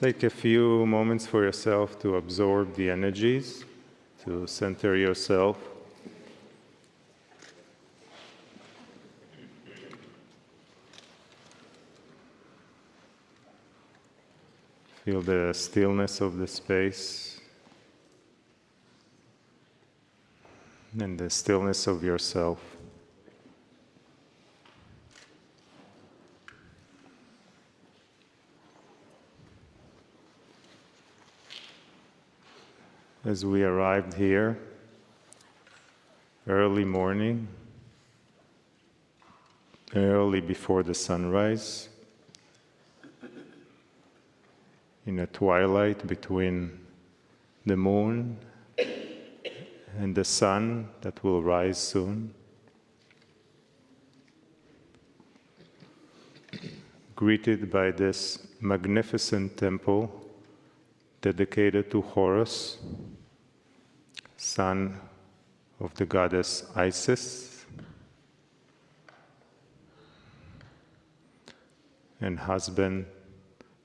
Take a few moments for yourself to absorb the energies, to center yourself. Feel the stillness of the space and the stillness of yourself. As we arrived here, early morning, early before the sunrise, in a twilight between the moon and the sun that will rise soon, greeted by this magnificent temple dedicated to Horus, son of the goddess Isis and husband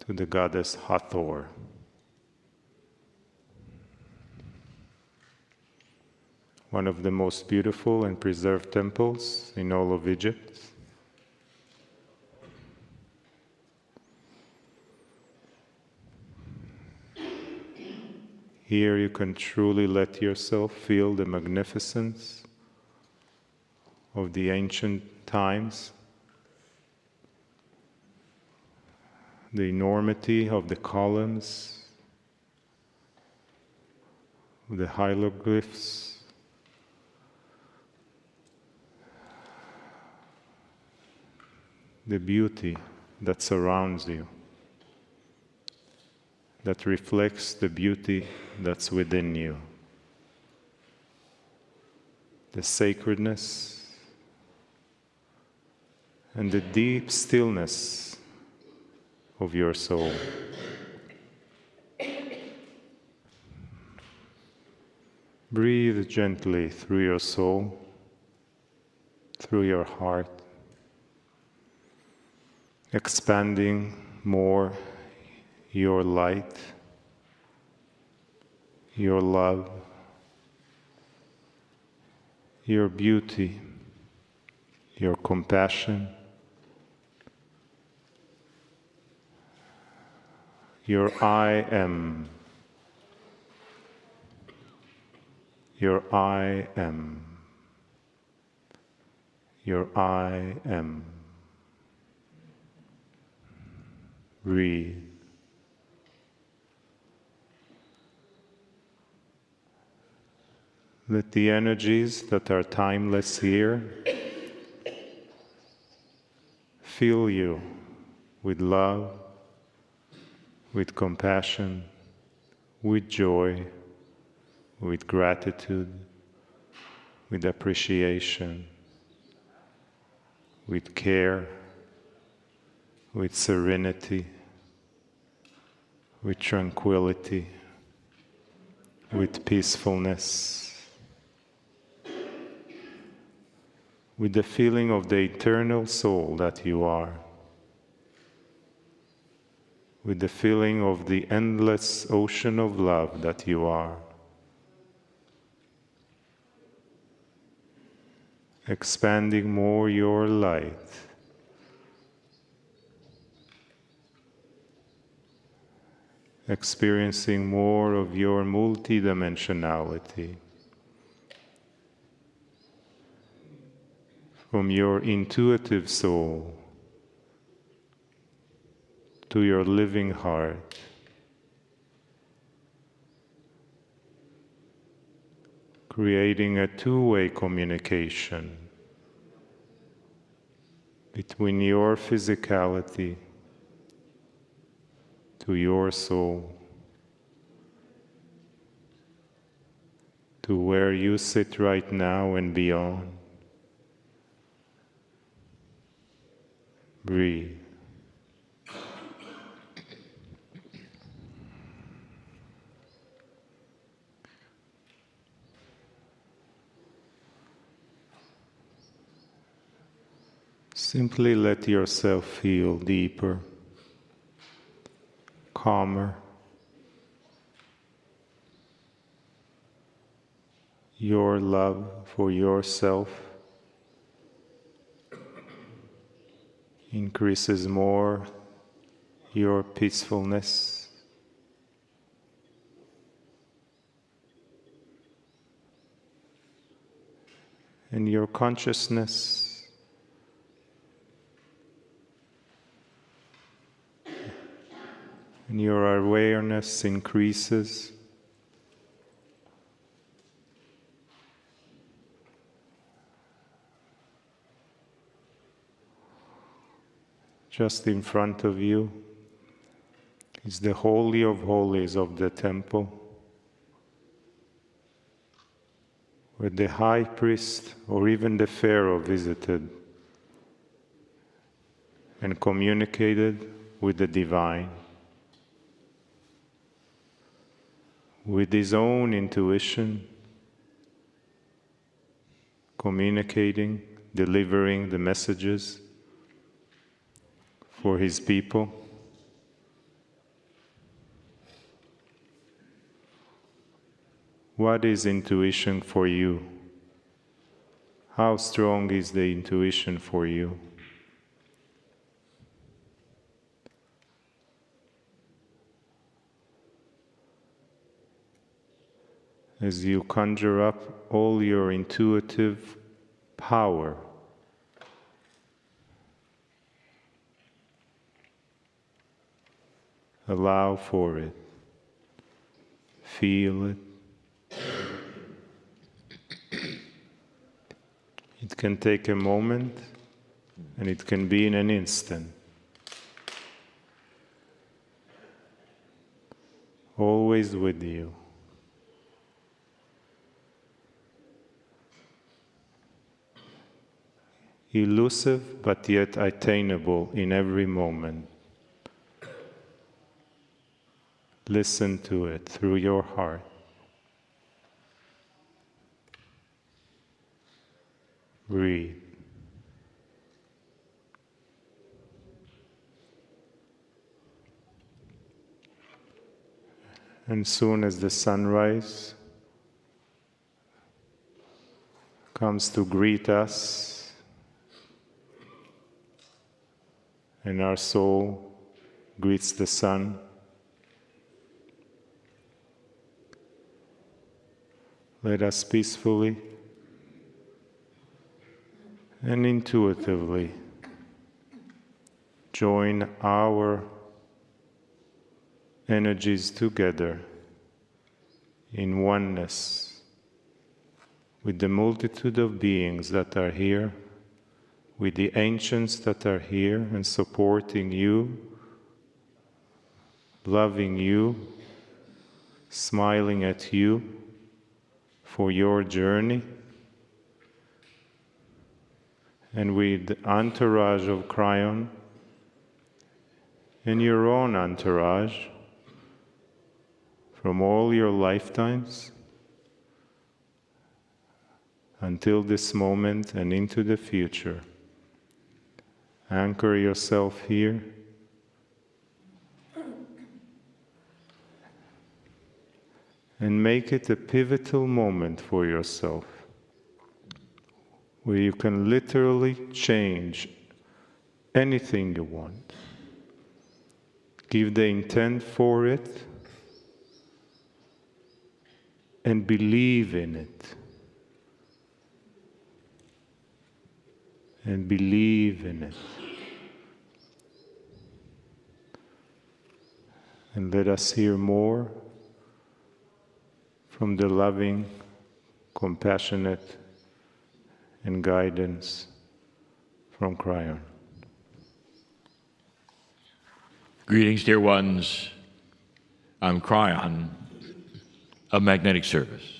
to the goddess Hathor. One of the most beautiful and preserved temples in all of Egypt. Here you can truly let yourself feel the magnificence of the ancient times, the enormity of the columns, the hieroglyphs, the beauty that surrounds you, that reflects the beauty that's within you, the sacredness and the deep stillness of your soul. Breathe gently through your soul, through your heart, expanding more your light, your love, your beauty, your compassion, your I am, your I am, your I am. Breathe. Let the energies that are timeless here fill you with love, with compassion, with joy, with gratitude, with appreciation, with care, with serenity, with tranquility, with peacefulness, with the feeling of the eternal soul that you are, with the feeling of the endless ocean of love that you are, expanding more your light, experiencing more of your multidimensionality, from your intuitive soul to your living heart, creating a two-way communication between your physicality to your soul, to where you sit right now and beyond. Breathe. Simply let yourself feel deeper, calmer. Your love for yourself increases more your peacefulness. And your consciousness and your awareness increases. Just in front of you is the Holy of Holies of the temple, where the high priest or even the Pharaoh visited and communicated with the divine, with his own intuition, communicating, delivering the messages for his people. What is intuition for you? How strong is the intuition for you? As you conjure up all your intuitive power, allow for it. Feel it. It can take a moment, and it can be in an instant. Always with you. Elusive, but yet attainable in every moment. Listen to it through your heart. Breathe. And soon as the sunrise comes to greet us, and our soul greets the sun, let us peacefully and intuitively join our energies together in oneness with the multitude of beings that are here, with the ancients that are here and supporting you, loving you, smiling at you for your journey, and with the entourage of Kryon and your own entourage from all your lifetimes until this moment and into the future. Anchor yourself here and make it a pivotal moment for yourself, where you can literally change anything you want. Give the intent for it and believe in it. And believe in it. And let us hear more from the loving, compassionate, and guidance from Kryon. Greetings, dear ones. I'm Kryon of Magnetic Service.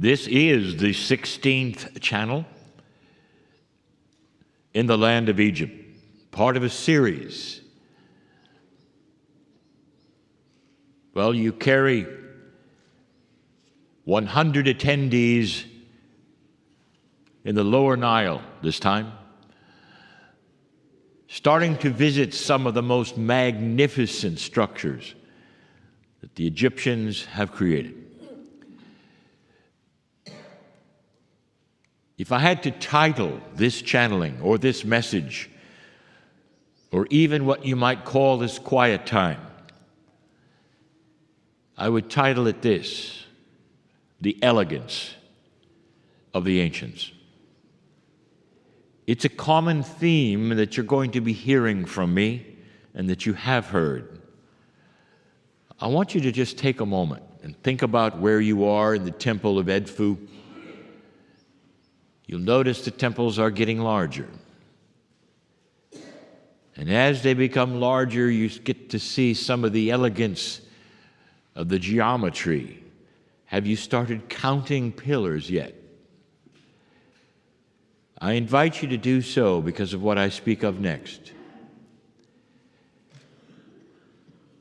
This is the 16th channel in the land of Egypt, part of a series. Well, you carry 100 attendees in the lower Nile this time. starting to visit some of the most magnificent structures that the Egyptians have created. If I had to title this channeling or this message, or even what you might call this quiet time, I would title it this: The Elegance of the Ancients. It's a common theme that you're going to be hearing from me and that you have heard. I want you to just take a moment and think about where you are in the temple of Edfu. You'll notice the temples are getting larger. And as they become larger, you get to see some of the elegance of the geometry. Have you started counting pillars yet? I invite you to do so because of what I speak of next.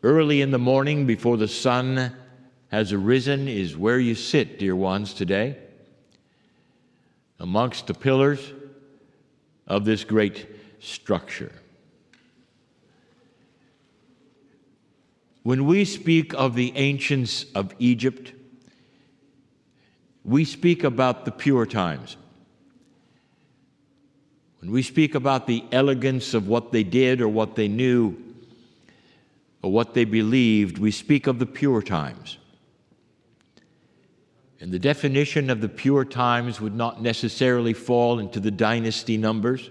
Early in the morning, before the sun has arisen, is where you sit, dear ones, today, amongst the pillars of this great structure. When we speak of the ancients of Egypt, we speak about the pure times. When we speak about the elegance of what they did or what they knew or what they believed, we speak of the pure times. And the definition of the pure times would not necessarily fall into the dynasty numbers,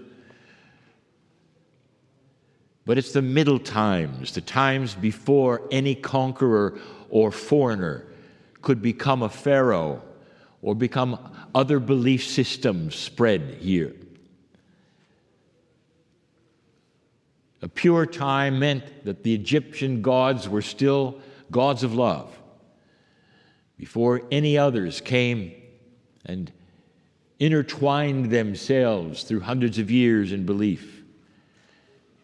but it's the middle times, the times before any conqueror or foreigner could become a pharaoh or become other belief systems spread here. A pure time meant that the Egyptian gods were still gods of love before any others came and intertwined themselves through hundreds of years in belief,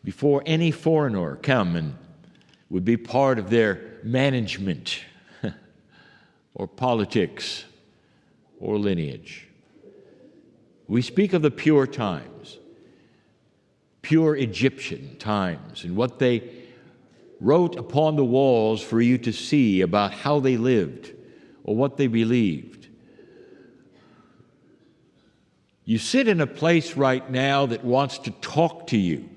before any foreigner come and would be part of their management or politics or lineage. We speak of the pure times, pure Egyptian times, and what they wrote upon the walls for you to see about how they lived or what they believed. You sit in a place right now that wants to talk to you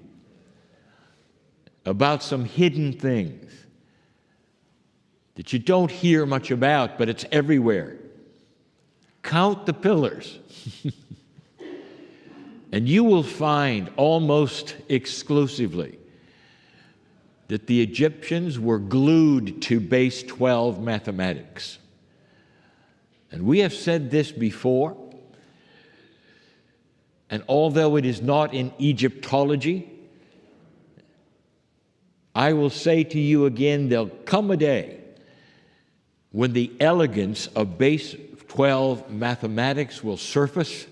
about some hidden things that you don't hear much about, but it's everywhere. Count the pillars. And you will find almost exclusively that the Egyptians were glued to base 12 mathematics. And we have said this before, and although it is not in Egyptology, I will say to you again, there'll come a day when the elegance of base 12 mathematics will surface,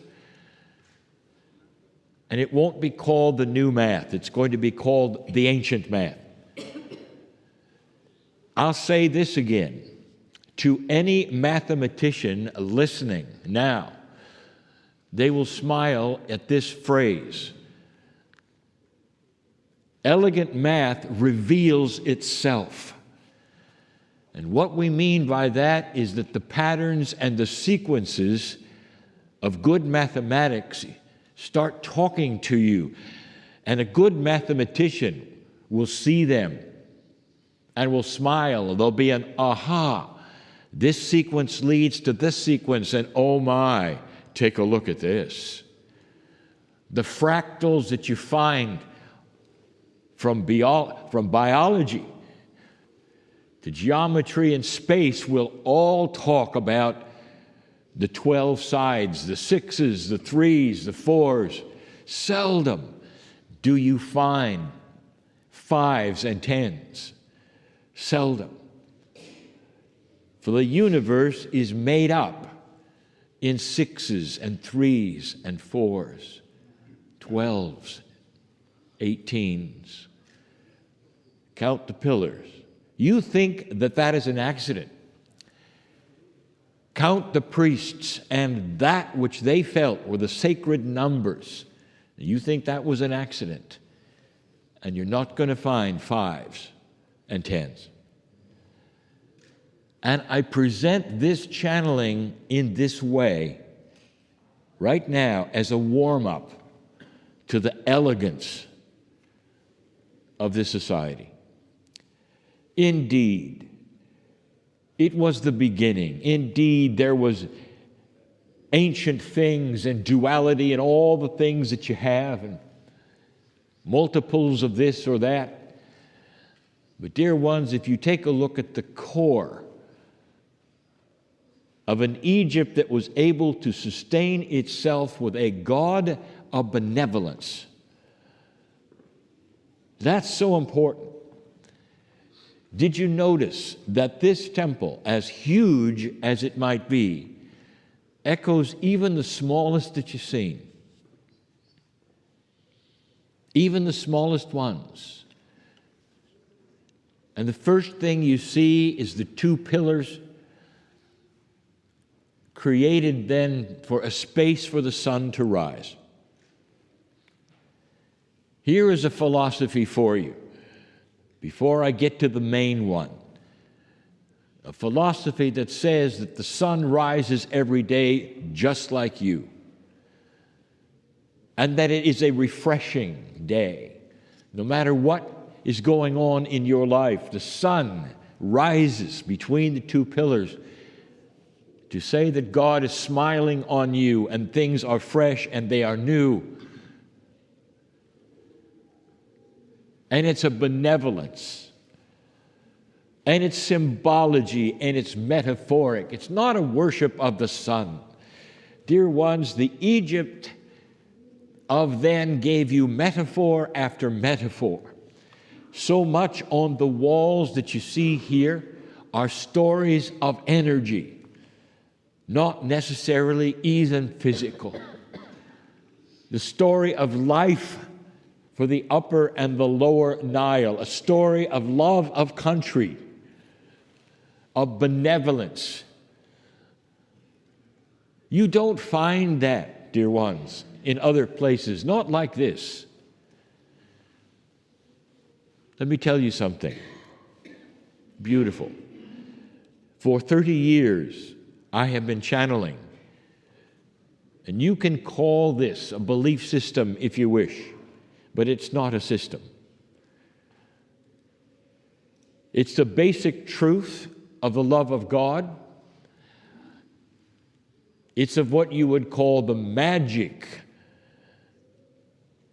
and it won't be called the new math. It's going to be called the ancient math. I'll say this again. To any mathematician listening now, they will smile at this phrase. Elegant math reveals itself. And what we mean by that is that the patterns and the sequences of good mathematics start talking to you. And a good mathematician will see them and will smile. There'll be an aha. This sequence leads to this sequence, and oh my, take a look at this. The fractals that you find from biology to geometry and space will all talk about the 12 sides, the 6s, the 3s, the 4s. Seldom do you find 5s and 10s. Seldom. For the universe is made up in 6s and 3s and 4s, 12s, 18s. Count the pillars. You think that that is an accident. Count the priests and that which they felt were the sacred numbers. You think that was an accident. and you're not going to find 5s and 10s. And I present this channeling in this way right now as a warm-up to the elegance of this society. Indeed, it was the beginning. Indeed, there was ancient things and duality and all the things that you have and multiples of this or that. But dear ones, if you take a look at the core of an Egypt that was able to sustain itself with a God of benevolence, that's so important. Did you notice that this temple, as huge as it might be, echoes even the smallest that you've seen? Even the smallest ones. And the first thing you see is the 2 pillars created then for a space for the sun to rise. Here is a philosophy for you, before I get to the main one. A philosophy that says that the sun rises every day just like you, and that it is a refreshing day. No matter what is going on in your life, the sun rises between the 2 pillars to say that God is smiling on you and things are fresh and they are new. And it's a benevolence, and it's symbology, and it's metaphoric. It's not a worship of the sun. Dear ones, the Egypt of then gave you metaphor after metaphor. So much on the walls that you see here are stories of energy, not necessarily even physical. The story of life for the upper and the lower Nile, a story of love of country, of benevolence. You don't find that, dear ones, in other places, not like this. Let me tell you something beautiful. For 30 years, I have been channeling, and you can call this a belief system if you wish, but it's not a system. It's the basic truth of the love of God. It's of what you would call the magic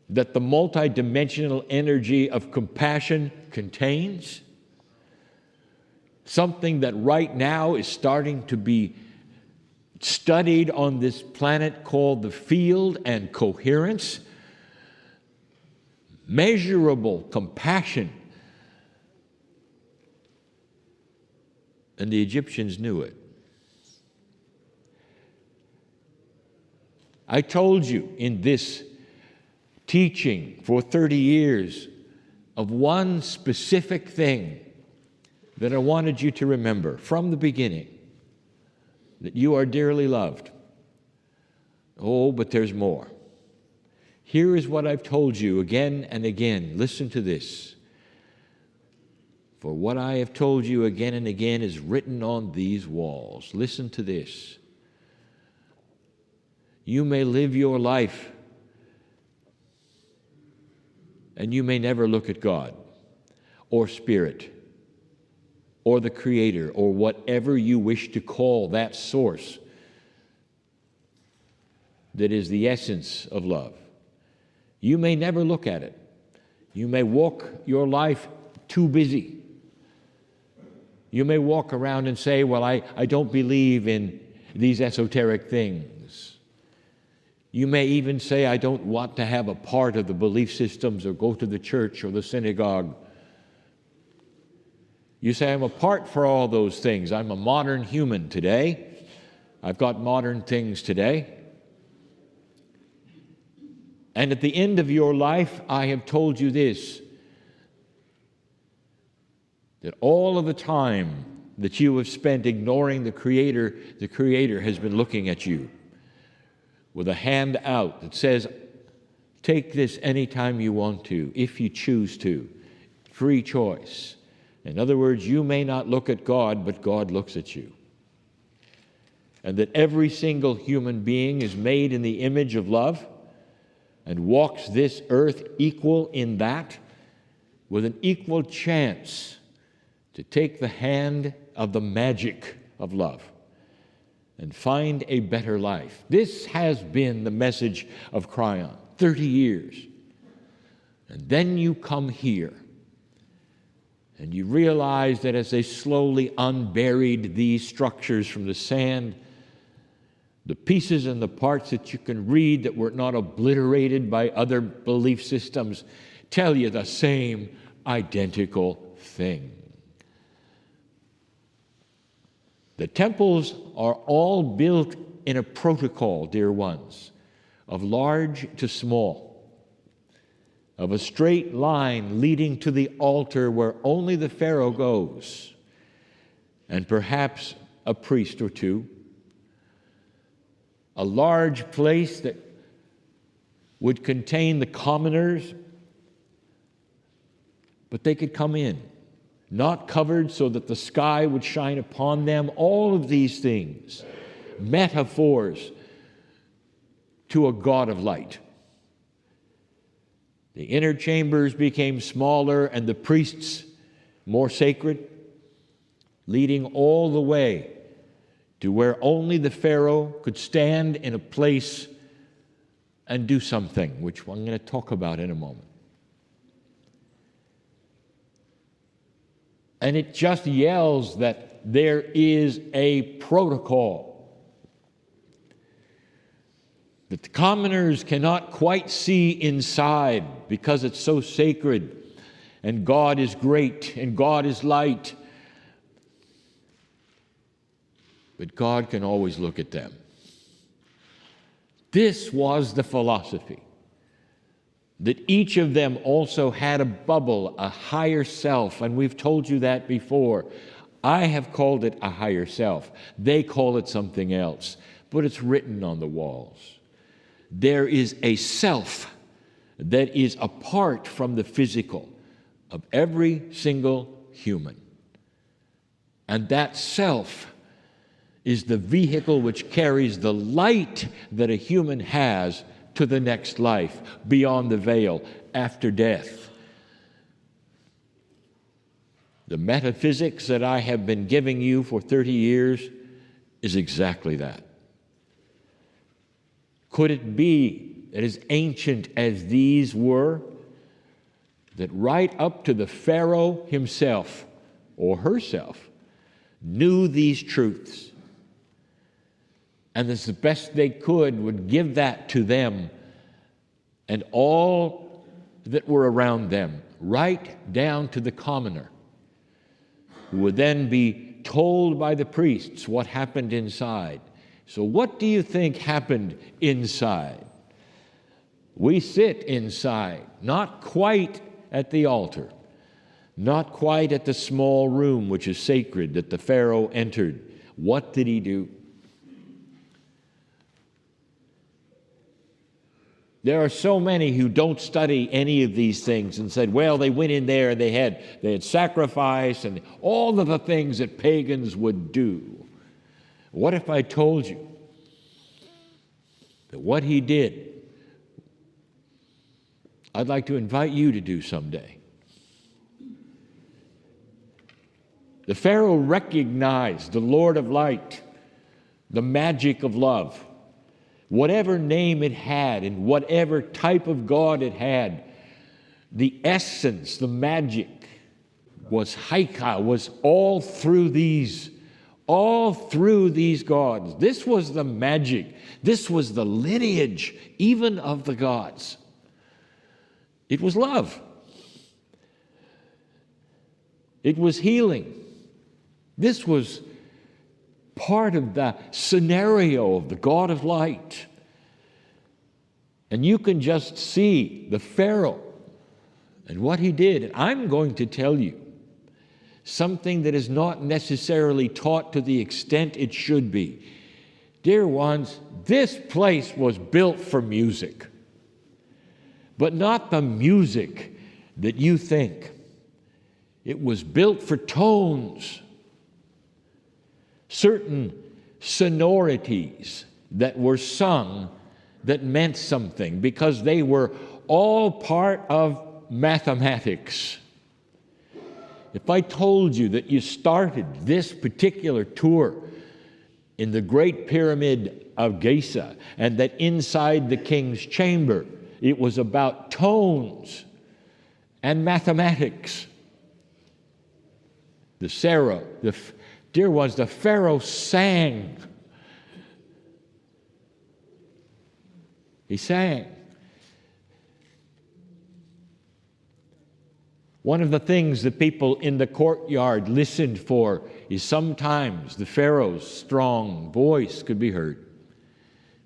that the multidimensional energy of compassion contains. Something that right now is starting to be studied on this planet called the field and coherence. Measurable compassion. And the Egyptians knew it. I told you in this teaching for 30 years of one specific thing that I wanted you to remember from the beginning, that you are dearly loved. Oh, but there's more. Here is what I've told you again and again. Listen to this. For what I have told you again and again is written on these walls. Listen to this. You may live your life and you may never look at God or Spirit or the Creator or whatever you wish to call that source that is the essence of love. You may never look at it. You may walk your life too busy. You may walk around and say, well, I don't believe in these esoteric things. You may even say, I don't want to have a part of the belief systems or go to the church or the synagogue. You say, I'm apart for all those things. I'm a modern human today. I've got modern things today. And at the end of your life, I have told you this, that all of the time that you have spent ignoring the Creator has been looking at you with a hand out that says, Take this anytime you want to, if you choose to. Free choice. In other words, you may not look at God, but God looks at you. And that every single human being is made in the image of love and walks this earth equal in that, with an equal chance to take the hand of the magic of love and find a better life. This has been the message of Kryon, 30 years. And then you come here and you realize that as they slowly unburied these structures from the sand, the pieces and the parts that you can read that were not obliterated by other belief systems tell you the same identical thing. The temples are all built in a protocol, dear ones, of large to small, of a straight line leading to the altar where only the Pharaoh goes, and perhaps a priest or two. A large place that would contain the commoners, but they could come in, not covered so that the sky would shine upon them. All of these things, metaphors to a God of light. The inner chambers became smaller and the priests more sacred, leading all the way to where only the Pharaoh could stand in a place and do something, which I'm going to talk about in a moment. And it just yells that there is a protocol, that the commoners cannot quite see inside because it's so sacred, and God is great, and God is light. But God can always look at them. This was the philosophy, that each of them also had a bubble, a higher self, and we've told you that before. I have called it a higher self. They call it something else, but it's written on the walls. There is a self that is apart from the physical of every single human. And that self is the vehicle which carries the light that a human has to the next life, beyond the veil, after death. The metaphysics that I have been giving you for 30 years is exactly that. Could it be that as ancient as these were, that right up to the Pharaoh himself, or herself, knew these truths? And as the best they could would give that to them and all that were around them, right down to the commoner, who would then be told by the priests what happened inside. So what do you think happened inside? We sit inside, not quite at the altar, not quite at the small room which is sacred that the Pharaoh entered. What did he do? There are so many who don't study any of these things and said, well, they went in there and they had sacrifice and all of the things that pagans would do. What if I told you that what he did, I'd like to invite you to do someday? The Pharaoh recognized the Lord of Light, the magic of love. Whatever name it had and whatever type of God it had, the essence, the magic was Haika, was all through these gods. This was the magic. This was the lineage even of the gods. It was love. It was healing. This was part of the scenario of the God of light. And you can just see the Pharaoh and what he did. And I'm going to tell you something that is not necessarily taught to the extent it should be. Dear ones, this place was built for music. but not the music that you think. It was built for tones, certain sonorities that were sung that meant something because they were all part of mathematics. If I told you that you started this particular tour in the Great Pyramid of Giza and that inside the king's chamber it was about tones and mathematics, the Pharaoh sang. He sang. One of the things the people in the courtyard listened for is sometimes the Pharaoh's strong voice could be heard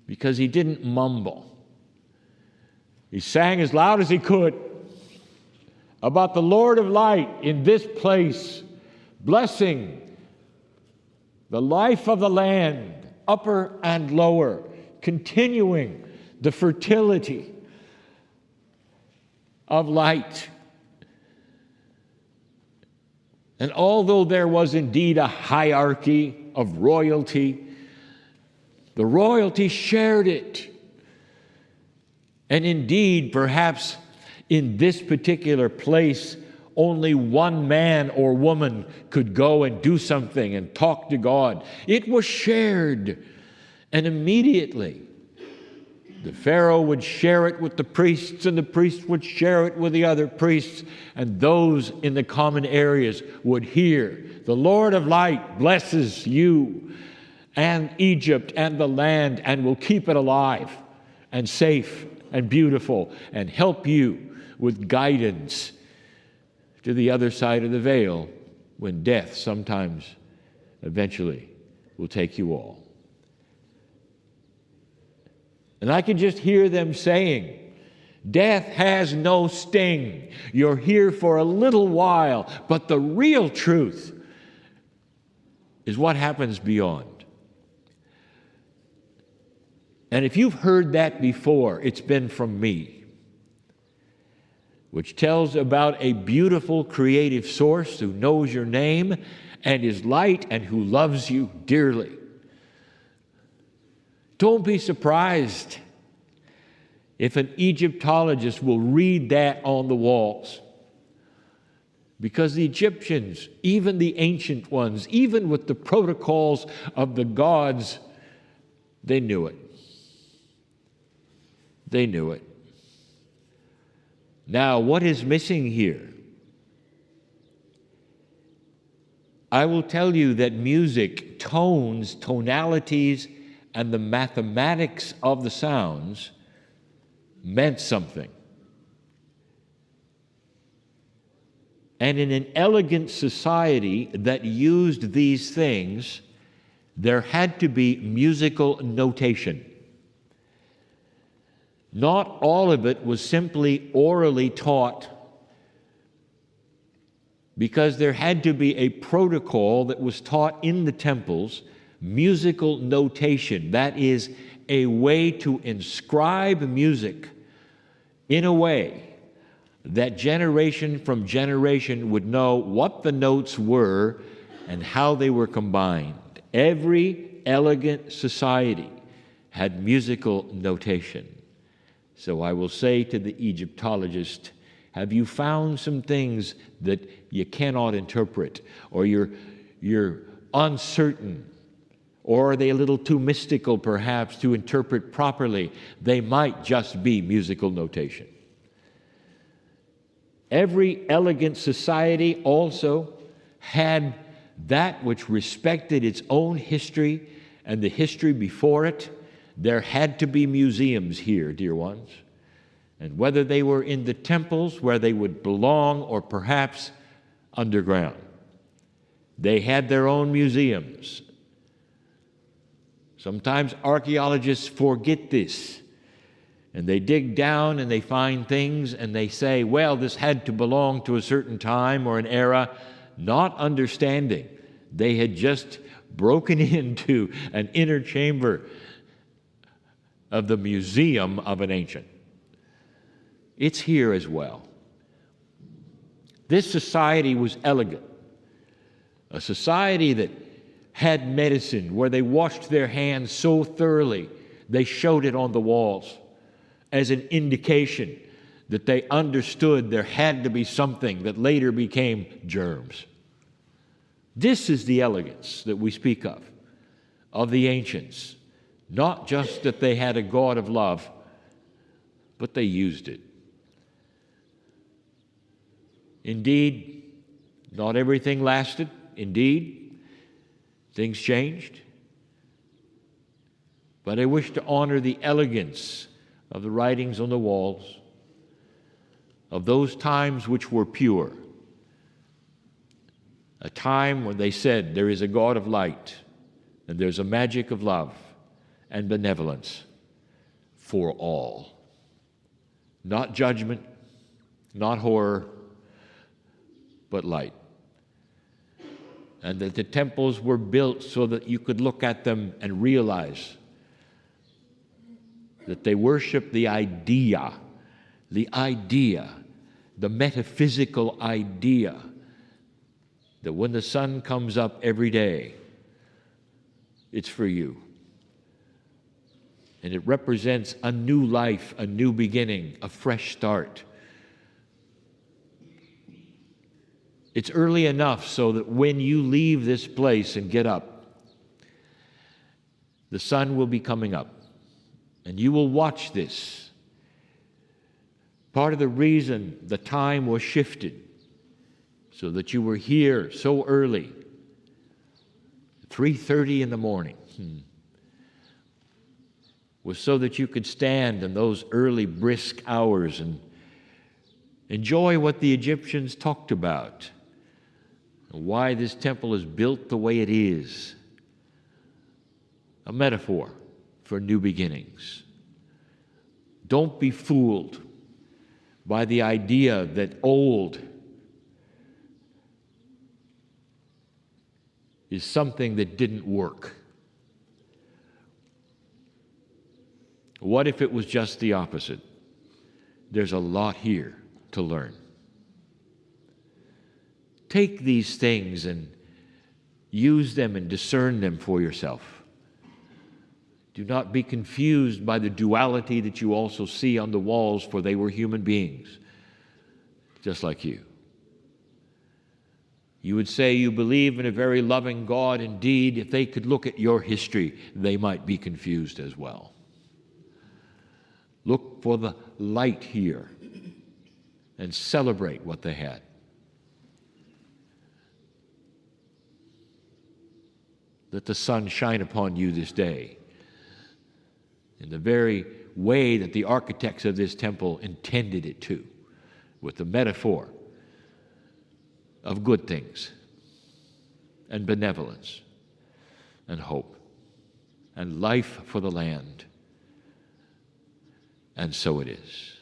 because he didn't mumble. He sang as loud as he could about the Lord of Light in this place, blessing the life of the land, upper and lower, continuing the fertility of light. And although there was indeed a hierarchy of royalty, the royalty shared it. And indeed, perhaps in this particular place, only one man or woman could go and do something and talk to God. It was shared. And immediately, the Pharaoh would share it with the priests, and the priests would share it with the other priests, and those in the common areas would hear, the Lord of Light blesses you and Egypt and the land and will keep it alive and safe and beautiful and help you with guidance to the other side of the veil when death sometimes, eventually, will take you all. And I can just hear them saying, death has no sting. You're here for a little while, but the real truth is what happens beyond. And if you've heard that before, it's been from me, which tells about a beautiful creative source who knows your name and is light and who loves you dearly. Don't be surprised if an Egyptologist will read that on the walls. Because the Egyptians, even the ancient ones, even with the protocols of the gods, they knew it. They knew it. Now, what is missing here? I will tell you that music, tones, tonalities, and the mathematics of the sounds meant something. And in an elegant society that used these things, there had to be musical notation. Not all of it was simply orally taught, because there had to be a protocol that was taught in the temples, musical notation. That is a way to inscribe music in a way that generation from generation would know what the notes were and how they were combined. Every elegant society had musical notation. So I will say to the Egyptologist, have you found some things that you cannot interpret, or you're uncertain, or are they a little too mystical perhaps to interpret properly? They might just be musical notation. Every elegant society also had that which respected its own history and the history before it. There had to be museums here, dear ones. And whether they were in the temples where they would belong or perhaps underground, they had their own museums. Sometimes archaeologists forget this, and they dig down and they find things and they say, well, this had to belong to a certain time or an era, not understanding they had just broken into an inner chamber of the museum of an ancient. It's here as well. This society was elegant, a society that had medicine, where they washed their hands so thoroughly they showed it on the walls as an indication that they understood there had to be something that later became germs. This is the elegance that we speak of the ancients. Not just that they had a God of love, but they used it. Indeed, not everything lasted. Indeed, things changed. But I wish to honor the elegance of the writings on the walls, of those times which were pure. A time when they said there is a God of light, and there's a magic of love and benevolence for all. Not judgment, not horror, but light. And that the temples were built so that you could look at them and realize that they worship the idea, the metaphysical idea that when the sun comes up every day, it's for you. And it represents a new life, a new beginning, a fresh start. It's early enough so that when you leave this place and get up, the sun will be coming up, and you will watch this. Part of the reason the time was shifted so that you were here so early, 3:30 in the morning, was so that you could stand in those early brisk hours and enjoy what the Egyptians talked about, and why this temple is built the way it is. A metaphor for new beginnings. Don't be fooled by the idea that old is something that didn't work. What if it was just the opposite? There's a lot here to learn. Take these things and use them and discern them for yourself. Do not be confused by the duality that you also see on the walls, for they were human beings, just like you. You would say you believe in a very loving God. Indeed, if they could look at your history, they might be confused as well. Look for the light here and celebrate what they had. Let the sun shine upon you this day in the very way that the architects of this temple intended it to, with the metaphor of good things and benevolence and hope and life for the land. And so it is.